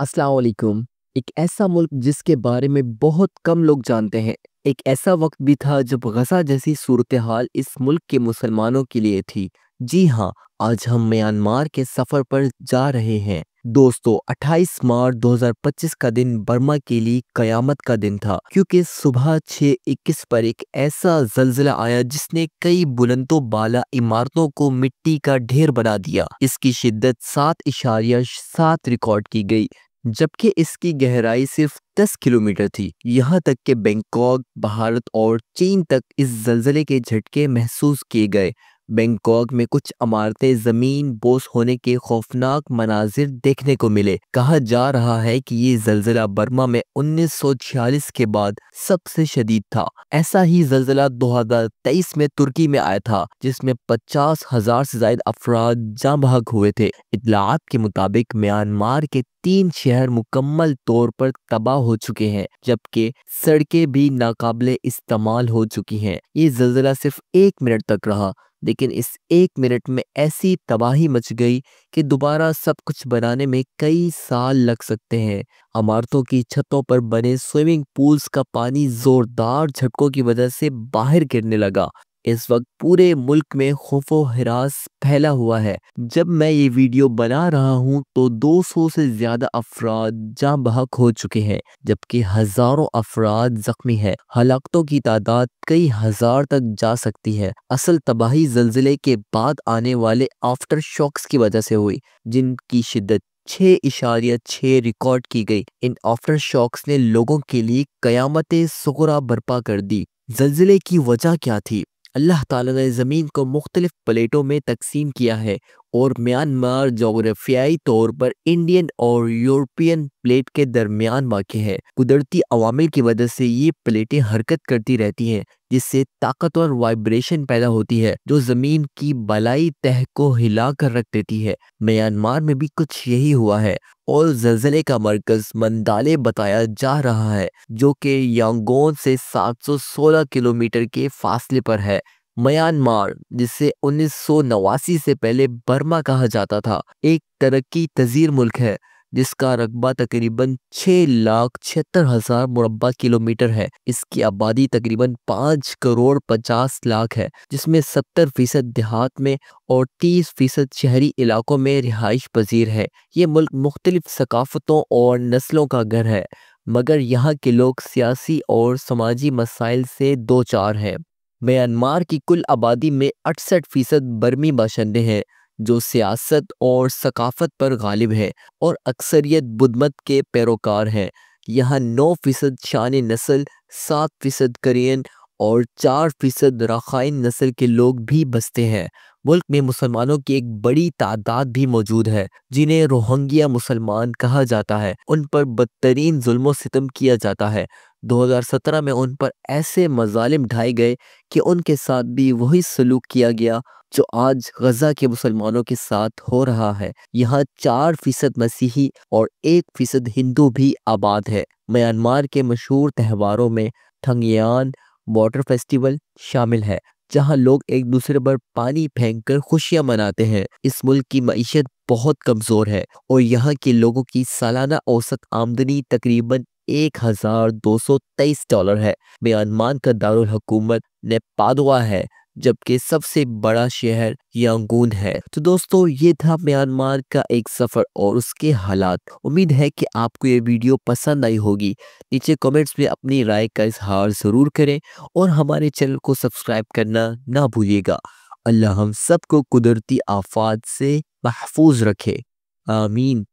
अस्सलाम वालेकुम। एक ऐसा मुल्क जिसके बारे में बहुत कम लोग जानते हैं। एक ऐसा वक्त भी था जब गजा जैसी सूरत हाल इस मुल्क के मुसलमानों के लिए थी। जी हाँ, आज हम म्यांमार के सफ़र पर जा रहे हैं। दोस्तों, 28 मार्च 2025 का दिन बर्मा के लिए कयामत का दिन था, क्योंकि सुबह 6:21 पर एक ऐसा ज़लज़ला आया जिसने कई बुलंदों बाला इमारतों को मिट्टी का ढेर बना दिया। इसकी शिद्दत 7.7 रिकॉर्ड की गई, जबकि इसकी गहराई सिर्फ 10 किलोमीटर थी। यहाँ तक कि बैंकॉक, भारत और चीन तक इस ज़लज़ले के झटके महसूस किए गए। बैंकॉक में कुछ इमारतें ज़मीन बोस होने के खौफनाक मनाजिर देखने को मिले। कहा जा रहा है कि ये ज़लज़ला बर्मा में 1946 के बाद सबसे शदीद था। ऐसा ही ज़लज़ला 2023 में तुर्की में आया था, जिसमें 50,000 से ज़ायद अफराद जाँ बहक हुए थे। इत्तलाआत के मुताबिक म्यांमार के 3 शहर मुकम्मल तौर पर तबाह हो चुके हैं, जबकि सड़कें भी नाकाबिले इस्तेमाल हो चुकी हैं। ये ज़लज़ला सिर्फ 1 मिनट तक रहा, लेकिन इस 1 मिनट में ऐसी तबाही मच गई कि दोबारा सब कुछ बनाने में कई साल लग सकते हैं। इमारतों की छतों पर बने स्विमिंग पूल्स का पानी जोरदार झटकों की वजह से बाहर गिरने लगा। इस वक्त पूरे मुल्क में खौफो हिरास फैला हुआ है। जब मैं ये वीडियो बना रहा हूँ तो 200 से ज़्यादा अफराद जाँ बहक हो चुके हैं, जबकि हज़ारों अफराद ज़ख्मी हैं। हलाकतों की तादाद कई हज़ार तक जा सकती है। असल तबाही ज़लज़ले के बाद आने वाले आफ्टर शॉक्स की वजह से हुई, जिनकी शिद्दत 6.6 रिकॉर्ड की गई। इन आफ्टर शॉक्स ने लोगों के लिए कयामत सुगरा बर्पा कर दी। ज़लज़ले की वजह क्या थी? अल्लाह ताला ने ज़मीन को मुख्तलिफ प्लेटों में तकसीम किया है और म्यांमार जोग्राफियाई तौर पर इंडियन और यूरोपियन प्लेट के दरमियान वाक़ है। कुदरती अवामिल की वजह से ये प्लेटें हरकत करती रहती हैं, जिससे ताकतवर वाइब्रेशन पैदा होती है जो ज़मीन की बलाई तह को हिला कर रख देती है। म्यांमार में भी कुछ यही हुआ है और ज़लज़ले का मरकज़ मंदाले बताया जा रहा है, जो कि यांगोन से 716 किलोमीटर के फासले पर है। म्यांमार, जिसे 1989 से पहले बर्मा कहा जाता था, एक तरक्की पज़ीर मुल्क है जिसका रकबा तकरीबन 6,76,000 मुरब्बा किलोमीटर है। इसकी आबादी तकरीबन 5 करोड़ 50 लाख है, जिसमें 70% देहात में और 30% शहरी इलाकों में रिहाइश पजीर है। ये मुल्क मुख्तलिफ सकाफ़तों और नस्लों का घर है, मगर यहाँ के लोग सियासी और समाजी मसाइल से दो चार हैं। म्यांमार की कुल आबादी में 68% बर्मी बाशिंदे हैं, जो सियासत और सकाफत पर गालिब है और अक्सरियत बुद्ध मत के पैरोकार हैं। यहाँ 9% शान नस्ल, 7% कोरियन और 4% राखाइन नस्ल के लोग भी बसते हैं। मुल्क में मुसलमानों की एक बड़ी तादाद भी मौजूद है, जिन्हें रोहिंग्या मुसलमान कहा जाता है। उन पर बदतरीन जुल्म सितम किया जाता है। 2017 में उन पर ऐसे मजालिम ढाए गए कि उनके साथ भी वही सलूक किया गया जो आज गजा के मुसलमानों के साथ हो रहा है। यहाँ 4% मसीही और 1% हिंदू भी आबाद है। म्यांमार के मशहूर त्योहारों में थंगयान वाटर फेस्टिवल शामिल है, जहाँ लोग एक दूसरे पर पानी फेंककर खुशियां मनाते हैं। इस मुल्क की मईशत बहुत कमज़ोर है और यहाँ के लोगों की सालाना औसत आमदनी तकरीबन $1,223 है। म्यांमार का दारुल हुकूमत नेपादवा है, जबकि सबसे बड़ा शहर यांगून है। तो दोस्तों, ये था म्यांमार का एक सफ़र और उसके हालात। उम्मीद है कि आपको ये वीडियो पसंद आई होगी। नीचे कमेंट्स में अपनी राय का इजहार ज़रूर करें और हमारे चैनल को सब्सक्राइब करना ना भूलिएगा। अल्लाह हम सबको कुदरती आफात से महफूज रखे। आमीन।